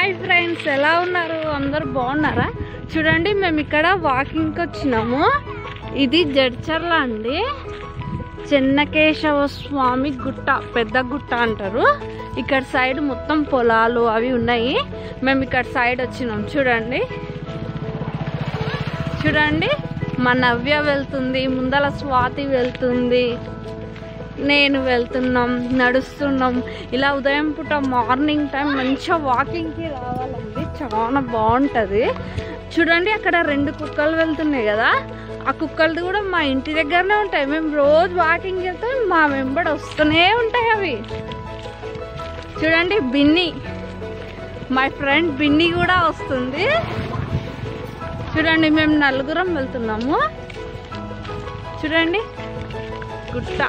Hi friends, ఎలా ఉన్నారు? అందరు బాగున్నారా? చూడండి, మేము ఇక్కడ వాకింగ్కి వచ్చినాము. ఇది జడ్చర్ల అండి, చెన్నకేశవ స్వామి గుట్ట, పెద్ద గుట్ట అంటారు. ఇక్కడ సైడ్ మొత్తం పొలాలు అవి ఉన్నాయి. మేము ఇక్కడ సైడ్ వచ్చినాం. చూడండి చూడండి, మా నవ్య వెళ్తుంది, ముందల స్వాతి వెళ్తుంది, నేను వెళ్తున్నాం, నడుస్తున్నాం. ఇలా ఉదయం పూట మార్నింగ్ టైం మంచిగా వాకింగ్కి రావాలండి, చాలా బాగుంటుంది. చూడండి, అక్కడ 2 కుక్కలు వెళ్తున్నాయి కదా, ఆ కుక్కలు కూడా మా ఇంటి దగ్గరనే ఉంటాయి. మేము రోజు వాకింగ్ వెళ్తే మా వెంబడి వస్తూనే ఉంటాయి అవి. చూడండి, బిన్ని, మై ఫ్రెండ్ బిన్ని కూడా వస్తుంది. చూడండి, మేము 4 వెళ్తున్నాము. చూడండి, గుట్ట,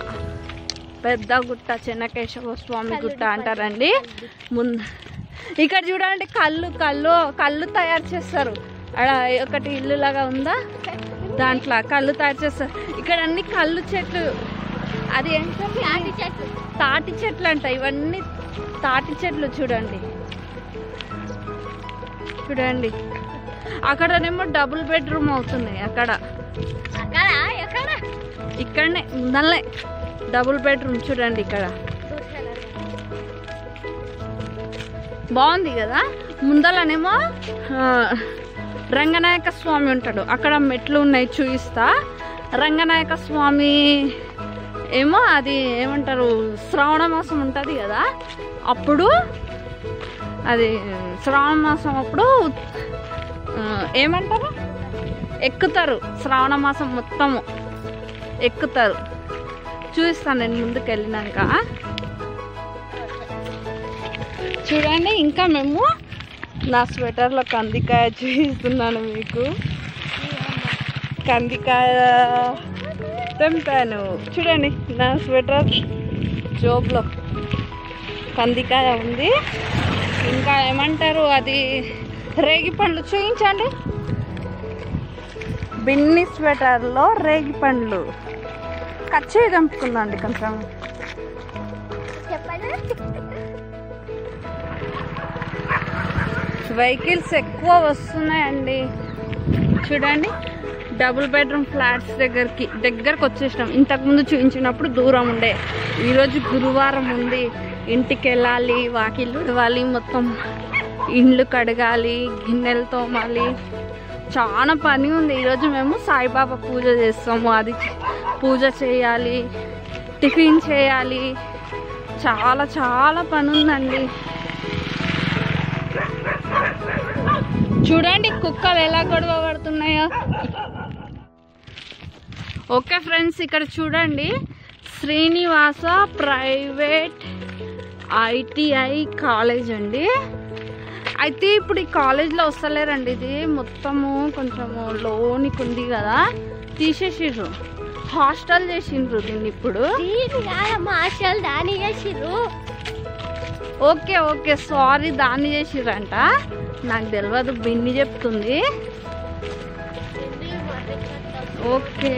పెద్ద గుట్ట, చెన్నకేశవ స్వామి గుట్ట అంటారండి. ఇక్కడ చూడండి, కళ్ళు తయారు చేస్తారు. అక్కడ ఒకటి ఇల్లు లాగా ఉందా, దాంట్లో కళ్ళు తయారు చేస్తారు. ఇక్కడ అన్ని కళ్ళు చెట్లు, అది ఏంటంటే తాటి చెట్లు అంట. ఇవన్నీ తాటి చెట్లు. చూడండి చూడండి, అక్కడనేమో డబుల్ బెడ్రూమ్ అవుతున్నాయి. ఇక్కడనే ముందలే డబుల్ బెడ్రూమ్. చూడండి, ఇక్కడ బాగుంది కదా. ముందలనేమో రంగనాయక స్వామి ఉంటాడు, అక్కడ మెట్లు ఉన్నాయి, చూపిస్తా. రంగనాయక స్వామి ఏమో అది ఏమంటారు, శ్రావణ మాసం ఉంటుంది కదా, అప్పుడు అది శ్రావణ మాసం అప్పుడు ఏమంటారు, ఎక్కుతారు. శ్రావణ మాసం మొత్తము ఎక్కుతారు. చూపిస్తాను నేను ముందుకు వెళ్ళినాక. చూడండి, ఇంకా మేము నా స్వెటర్లో కందికాయ చూపిస్తున్నాను మీకు. కందికాయ తెంపాను. చూడండి, నా స్వెటర్ జోబ్లో కందికాయ ఉంది. ఇంకా ఏమంటారు, అది రేగి పండ్లు చూపించండి. బిన్ని స్వెటర్లో రేగి పండ్లు కచ్చే తెంపుకుందండి. కొంచెం వెహికల్స్ ఎక్కువ వస్తున్నాయండి. చూడండి, డబుల్ బెడ్రూమ్ ఫ్లాట్స్ దగ్గరకు వచ్చేసినాం. ఇంతకుముందు చూపించినప్పుడు దూరం ఉండే. ఈరోజు గురువారం ఉంది, ఇంటికి వెళ్ళాలి, వాకిళ్ళు ఉడవాలి, మొత్తం ఇండ్లు కడగాలి, గిన్నెలు తోమాలి, చాలా పని ఉంది. ఈరోజు మేము సాయిబాబా పూజ చేస్తాము, అది పూజ చేయాలి, టిఫిన్ చేయాలి, చాలా చాలా పని ఉందండి. చూడండి, కుక్కలు ఎలా గొడవ పడుతున్నాయో. ఓకే ఫ్రెండ్స్, ఇక్కడ చూడండి, శ్రీనివాస ప్రైవేట్ ITI కాలేజ్ అండి. అయితే ఇప్పుడు ఈ కాలేజ్లో వస్తలేరండి, ఇది మొత్తము కొంచెము లోనికి ఉంది కదా, తీసేసిర్రు, హాస్టల్ చేసిండ్రు దీన్ని. ఇప్పుడు ఓకే సారీ, దాన్ని చేసిర్రంట. నాకు తెలియదు, బిన్ని చెప్తుంది. ఓకే,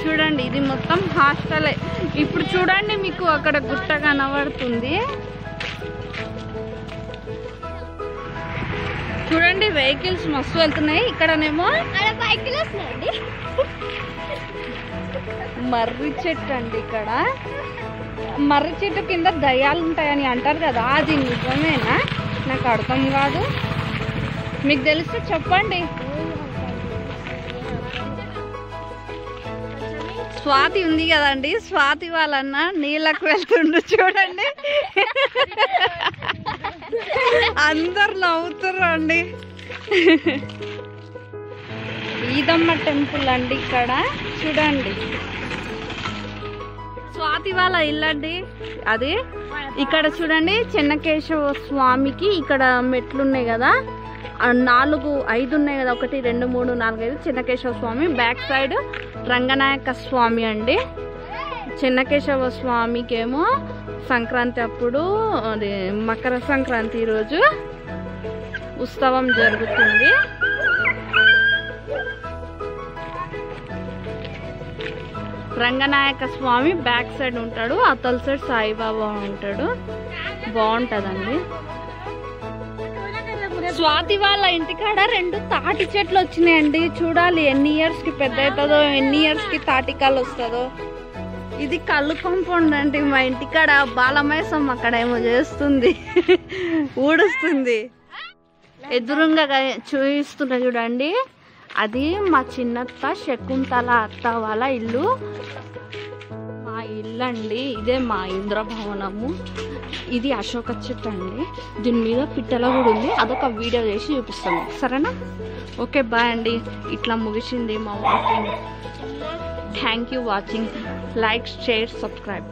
చూడండి, ఇది మొత్తం హాస్టలే. ఇప్పుడు చూడండి, మీకు అక్కడ గుట్ట కనబడుతుంది. చూడండి, వెహికల్స్ మస్తు వెళ్తున్నాయి. ఇక్కడనేమో మర్రి చెట్టు అండి. ఇక్కడ మర్రి చెట్టు కింద దయ్యాలు ఉంటాయని అంటారు కదా, అది నిజమేనా? నాకు అర్థం కాదు, మీకు తెలిస్తే చెప్పండి. స్వాతి ఉంది కదండి, స్వాతి వాళ్ళన్న నీళ్ళకు వెళ్తుండ్రు. చూడండి, అందరు నవ్వుతుర్రు అండి. ఈదమ్మ టెంపుల్ అండి ఇక్కడ. చూడండి, స్వాతి వాళ్ళ ఇల్లు అండి అది. ఇక్కడ చూడండి, చెన్నకేశవ స్వామికి ఇక్కడ మెట్లు ఉన్నాయి కదా, 5 ఉన్నాయి కదా, 1 2 3 4 5. చెన్నకేశవ స్వామి బ్యాక్ సైడ్ రంగనాయక స్వామి అండి. చెన్నకేశవ స్వామికి ఏమో సంక్రాంతి అప్పుడు, అది మకర సంక్రాంతి రోజు ఉత్సవం జరుగుతుంది. రంగనాయక స్వామి బ్యాక్ సైడ్ ఉంటాడు, అవతల సైడ్ సాయిబాబా ఉంటాడు. బాగుంటుందండి. స్వాతి వాళ్ళ ఇంటికాడ 2 తాటి చెట్లు వచ్చినాయండి. చూడాలి ఎన్ని ఇయర్స్ కి పెద్ద అవుతుందో, ఎన్ని ఇయర్స్ కి తాటికాలు వస్తుందో. ఇది కళ్ళు కాంపౌండ్ అండి. మా ఇంటికాడ బాలమేసం అక్కడ ఏమో చేస్తుంది, ఊడుస్తుంది. ఎదురుగా చూపిస్తున్నా చూడండి, అది మా చిన్నత్త శకుంతల అత్త వాళ్ళ ఇల్లు. మా ఇల్లు అండి, ఇదే మా ఇంద్రభవనము. ఇది అశోక చెట్టు అండి, దీని మీద పిట్టల కూడా ఉంది. అదొక వీడియో చేసి చూపిస్తాను, సరేనా? ఓకే బాయ్ అండి. ఇట్లా ముగిసింది మా walking. Thank you watching. Like, share, subscribe.